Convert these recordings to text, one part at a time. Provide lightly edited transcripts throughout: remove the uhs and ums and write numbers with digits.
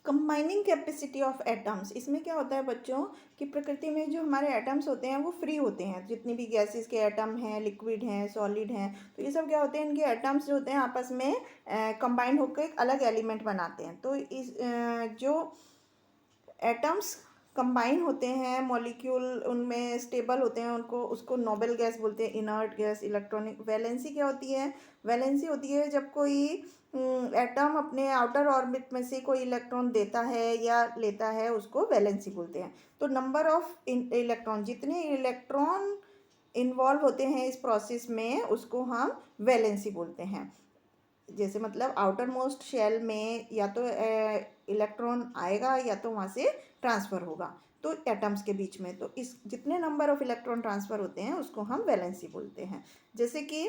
Combining capacity of atoms, इसमें क्या होता है बच्चों कि प्रकृति में जो हमारे एटम्स होते हैं वो फ्री होते हैं। जितनी भी गैसेस के एटम हैं, लिक्विड हैं, सॉलिड हैं, तो ये सब क्या होते हैं, इनके एटम्स जो होते हैं आपस में कंबाइन होकर एक अलग एलिमेंट बनाते हैं। तो इस जो एटम्स कंबाइन होते हैं, मॉलिक्यूल उनमें स्टेबल होते हैं, उनको उसको नोबल गैस बोलते हैं, इनर्ट गैस, इलेक्ट्रॉनिक। वैलेंसी क्या होती है? वैलेंसी होती है जब कोई एटम अपने आउटर ऑर्बिट में से कोई इलेक्ट्रॉन देता है या लेता है, उसको वैलेंसी बोलते हैं। तो नंबर ऑफ इलेक्ट्रॉन, जितने इलेक्ट्रॉन इन्वॉल्व होते हैं इस प्रोसेस में, उसको हम वैलेंसी बोलते हैं। जैसे मतलब आउटर मोस्ट शेल में या तो इलेक्ट्रॉन आएगा या तो वहाँ से ट्रांसफ़र होगा, तो एटम्स के बीच में। तो इस जितने नंबर ऑफ इलेक्ट्रॉन ट्रांसफ़र होते हैं उसको हम वैलेंसी बोलते हैं। जैसे कि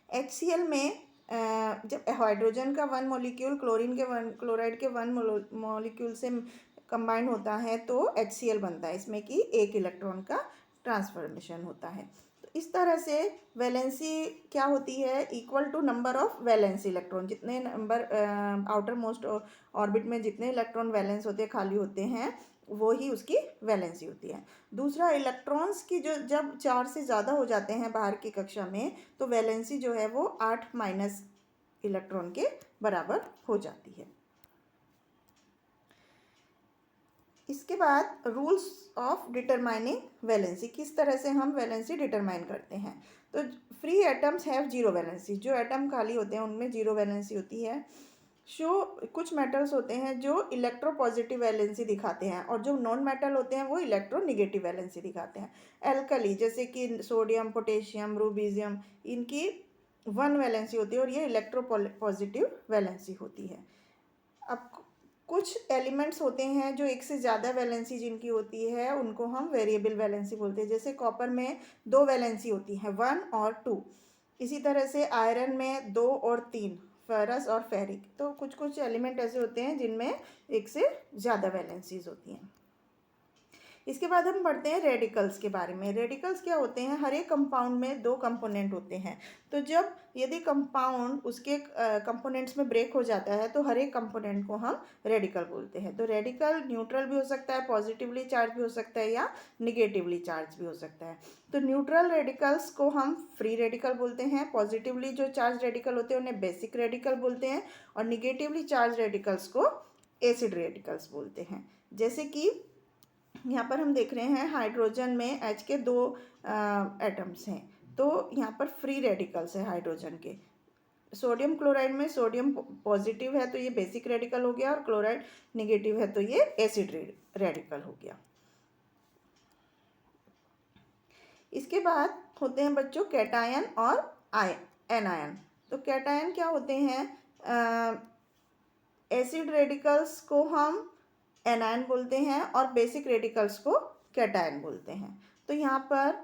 HCl में जब हाइड्रोजन का वन मॉलिक्यूल क्लोराइड के वन मॉलिक्यूल से कंबाइन होता है तो HCl बनता है, इसमें कि एक इलेक्ट्रॉन का ट्रांसफॉर्मेशन होता है। तो इस तरह से वैलेंसी क्या होती है? Equal to number of valence electron. जितने नंबर आउटर मोस्ट ऑर्बिट में जितने इलेक्ट्रॉन वैलेंस होते हैं, खाली होते हैं, वो ही उसकी वैलेंसी होती है। दूसरा, इलेक्ट्रॉन्स की जो जब 4 से ज़्यादा हो जाते हैं बाहर की कक्षा में, तो वैलेंसी जो है वो 8 माइनस इलेक्ट्रॉन के बराबर हो जाती है। इसके बाद रूल्स ऑफ डिटरमाइनिंग वैलेंसी, किस तरह से हम वैलेंसी डिटरमाइन करते हैं। तो free atoms have zero valency, जो एटम खाली होते हैं उनमें जीरो वैलेंसी होती है। कुछ मेटल्स होते हैं जो इलेक्ट्रोपॉजिटिव वैलेंसी दिखाते हैं, और जो नॉन मेटल होते हैं वो इलेक्ट्रोनिगेटिव वैलेंसी दिखाते हैं। एल्कली जैसे कि सोडियम, पोटेशियम, रूबीजियम, इनकी 1 वैलेंसी होती है और ये इलेक्ट्रोपॉजिटिव वैलेंसी होती है। अब कुछ एलिमेंट्स होते हैं जो एक से ज़्यादा वैलेंसी जिनकी होती है, उनको हम वेरिएबल वैलेंसी बोलते हैं। जैसे कॉपर में 2 वैलेंसी होती हैं, 1 और 2। इसी तरह से आयरन में 2 और 3, फेरस और फेरिक। तो कुछ कुछ एलिमेंट ऐसे होते हैं जिनमें एक से ज़्यादा वैलेंसीज होती हैं। इसके बाद हम पढ़ते हैं रेडिकल्स के बारे में। रेडिकल्स क्या होते हैं? हर एक कंपाउंड में 2 कंपोनेंट होते हैं। तो जब यदि कंपाउंड उसके कंपोनेंट्स में ब्रेक हो जाता है तो हर एक कंपोनेंट को हम रेडिकल बोलते हैं। तो रेडिकल न्यूट्रल भी हो सकता है, पॉजिटिवली चार्ज भी हो सकता है, या निगेटिवली चार्ज भी हो सकता है। तो न्यूट्रल रेडिकल्स को हम फ्री रेडिकल बोलते हैं। पॉजिटिवली जो चार्ज रेडिकल होते हैं उन्हें बेसिक रेडिकल बोलते हैं, और निगेटिवली चार्ज रेडिकल्स को एसिड रेडिकल्स बोलते हैं। जैसे कि यहाँ पर हम देख रहे हैं हाइड्रोजन में H के 2 एटम्स हैं, तो यहाँ पर फ्री रेडिकल्स है हाइड्रोजन के। सोडियम क्लोराइड में सोडियम पॉजिटिव है तो ये बेसिक रेडिकल हो गया, और क्लोराइड निगेटिव है तो ये एसिड रेडिकल हो गया। इसके बाद होते हैं बच्चों कैटायन और एनायन। तो कैटायन क्या होते हैं? एसिड रेडिकल्स को हम एनायन बोलते हैं और बेसिक रेडिकल्स को कैटायन बोलते हैं। तो यहाँ पर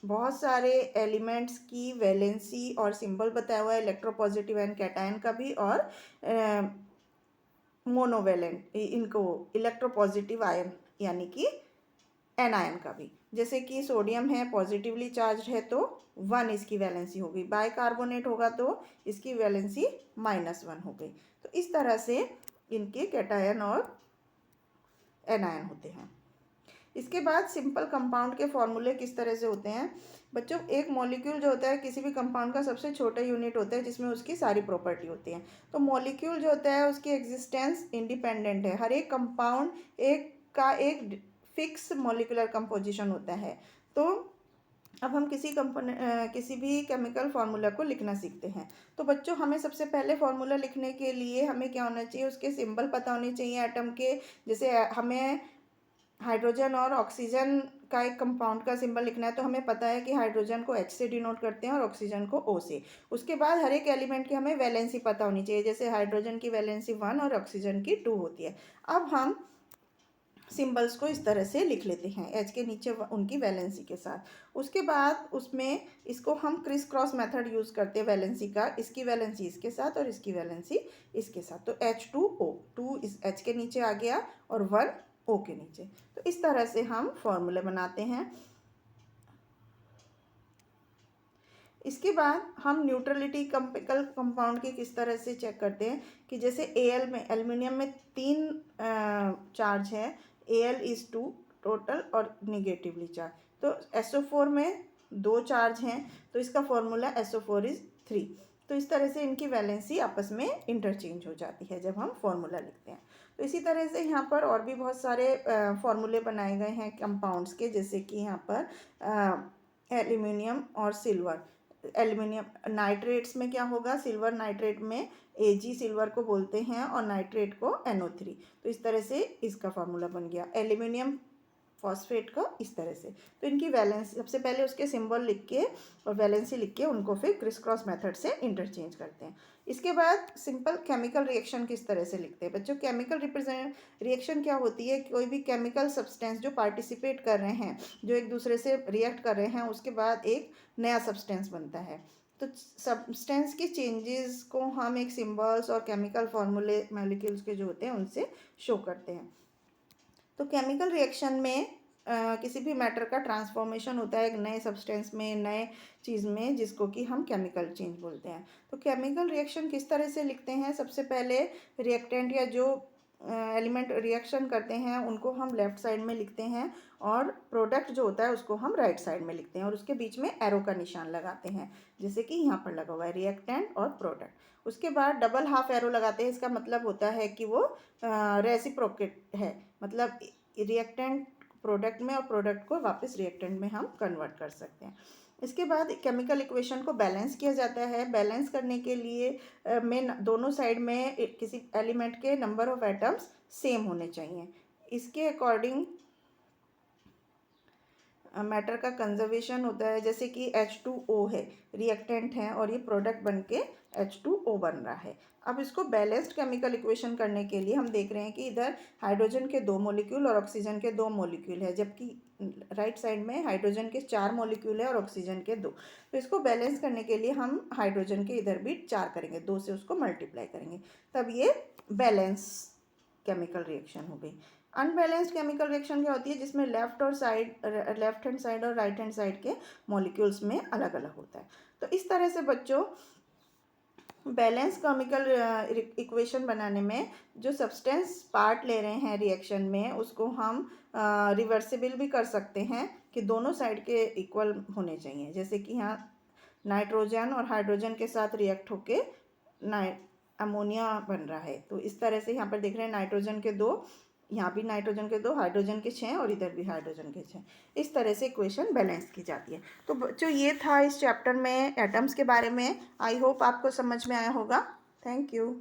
बहुत सारे एलिमेंट्स की वैलेंसी और सिंबल बताया हुआ है, इलेक्ट्रोपॉजिटिव एंड कैटायन का भी, और मोनोवेलेंट इनको इलेक्ट्रोपॉजिटिव आयन यानी कि एनायन का भी। जैसे कि सोडियम है, पॉजिटिवली चार्ज है तो 1 इसकी वैलेंसी हो गई। बाइकार्बोनेट होगा तो इसकी वैलेंसी -1 हो गई। तो इस तरह से इनके कैटायन और एनायन होते हैं। इसके बाद सिंपल कंपाउंड के फॉर्मूले किस तरह से होते हैं बच्चों? एक मॉलिक्यूल जो होता है किसी भी कंपाउंड का सबसे छोटा यूनिट होता है जिसमें उसकी सारी प्रॉपर्टी होती है। तो मॉलिक्यूल जो होता है उसकी एग्जिस्टेंस इंडिपेंडेंट है। हर एक कंपाउंड एक फिक्स मॉलिक्यूलर कंपोजिशन होता है। तो अब हम किसी भी केमिकल फार्मूला को लिखना सीखते हैं। तो बच्चों हमें सबसे पहले फार्मूला लिखने के लिए हमें क्या होना चाहिए? उसके सिंबल पता होने चाहिए एटम के। जैसे हमें हाइड्रोजन और ऑक्सीजन का एक कंपाउंड का सिंबल लिखना है तो हमें पता है कि हाइड्रोजन को H से डिनोट करते हैं और ऑक्सीजन को O से। उसके बाद हर एक एलिमेंट की हमें वैलेंसी पता होनी चाहिए। जैसे हाइड्रोजन की वैलेंसी 1 और ऑक्सीजन की 2 होती है। अब हम सिंबल्स को इस तरह से लिख लेते हैं, H के नीचे उनकी वैलेंसी के साथ। उसके बाद उसमें इसको हम क्रिस क्रॉस मेथड यूज़ करते हैं वैलेंसी का। इसकी वैलेंसी इसके साथ और इसकी वैलेंसी इसके साथ। तो H2O, 2 इस H के नीचे आ गया और 1 O के नीचे। तो इस तरह से हम फॉर्मूले बनाते हैं। इसके बाद हम न्यूट्रलिटी केमिकल कंपाउंड की किस तरह से चेक करते हैं कि जैसे एल में, एल्युमिनियम में 3 चार्ज है, Al is 2 टोटल और निगेटिवली चार्ज, तो SO4 में 2 चार्ज हैं, तो इसका फॉर्मूला SO4 is 3। तो इस तरह से इनकी वैलेंसी आपस में इंटरचेंज हो जाती है जब हम फॉर्मूला लिखते हैं। तो इसी तरह से यहाँ पर और भी बहुत सारे फॉर्मूले बनाए गए हैं कंपाउंड्स के, जैसे कि यहाँ पर एल्युमिनियम और सिल्वर। एल्युमिनियम नाइट्रेट्स में क्या होगा, सिल्वर नाइट्रेट में Ag सिल्वर को बोलते हैं और नाइट्रेट को NO3। तो इस तरह से इसका फार्मूला बन गया एल्युमिनियम फॉस्फेट का, इस तरह से। तो इनकी वैलेंस सबसे पहले उसके सिंबल लिख के और वैलेंसी लिख के उनको फिर क्रिस क्रॉस मेथड से इंटरचेंज करते हैं। इसके बाद सिंपल केमिकल रिएक्शन किस तरह से लिखते हैं बच्चों। केमिकल रिएक्शन क्या होती है, कोई भी केमिकल सब्सटेंस जो पार्टिसिपेट कर रहे हैं, जो एक दूसरे से रिएक्ट कर रहे हैं, उसके बाद एक नया सब्सटेंस बनता है। तो सब्सटेंस के चेंजेस को हम एक सिंबल्स और केमिकल फॉर्मूले मॉलिक्यूल्स के जो होते हैं उनसे शो करते हैं। तो केमिकल रिएक्शन में किसी भी मैटर का ट्रांसफॉर्मेशन होता है एक नए सब्सटेंस में, नए चीज़ में, जिसको कि हम केमिकल चेंज बोलते हैं। तो केमिकल रिएक्शन किस तरह से लिखते हैं, सबसे पहले रिएक्टेंट या जो एलिमेंट रिएक्शन करते हैं उनको हम लेफ़्ट साइड में लिखते हैं और प्रोडक्ट जो होता है उसको हम राइट साइड में लिखते हैं और उसके बीच में एरो का निशान लगाते हैं, जैसे कि यहाँ पर लगा हुआ है रिएक्टेंट और प्रोडक्ट। उसके बाद डबल हाफ एरो लगाते हैं, इसका मतलब होता है कि वो रेसिप्रोकेट है, मतलब रिएक्टेंट प्रोडक्ट में और प्रोडक्ट को वापस रिएक्टेंट में हम कन्वर्ट कर सकते हैं। इसके बाद केमिकल इक्वेशन को बैलेंस किया जाता है। बैलेंस करने के लिए में दोनों साइड में किसी एलिमेंट के नंबर ऑफ एटम्स सेम होने चाहिए। इसके अकॉर्डिंग मैटर का कंजर्वेशन होता है, जैसे कि H2O है, रिएक्टेंट है और ये प्रोडक्ट बन के H2O बन रहा है। अब इसको बैलेंस्ड केमिकल इक्वेशन करने के लिए हम देख रहे हैं कि इधर हाइड्रोजन के 2 मॉलिक्यूल और ऑक्सीजन के 2 मॉलिक्यूल है, जबकि राइट साइड में हाइड्रोजन के 4 मॉलिक्यूल है और ऑक्सीजन के 2। तो इसको बैलेंस करने के लिए हम हाइड्रोजन के इधर भी 4 करेंगे, 2 से उसको मल्टीप्लाई करेंगे, तब ये बैलेंस केमिकल रिएक्शन हो गई। अनबैलेंस्ड केमिकल रिएक्शन क्या होती है, जिसमें लेफ्ट हैंड साइड और राइट हैंड साइड के मॉलिक्यूल्स में अलग अलग होता है। तो इस तरह से बच्चों बैलेंस केमिकल इक्वेशन बनाने में जो सब्सटेंस पार्ट ले रहे हैं रिएक्शन में, उसको हम रिवर्सिबल भी कर सकते हैं कि दोनों साइड के इक्वल होने चाहिए, जैसे कि यहाँ नाइट्रोजन और हाइड्रोजन के साथ रिएक्ट होके अमोनिया बन रहा है। तो इस तरह से यहाँ पर देख रहे हैं नाइट्रोजन के 2, यहाँ भी नाइट्रोजन के 2, हाइड्रोजन के 6 और इधर भी हाइड्रोजन के 6। इस तरह से इक्वेशन बैलेंस की जाती है। तो बच्चों ये था इस चैप्टर में एटम्स के बारे में। आई होप आपको समझ में आया होगा। Thank you.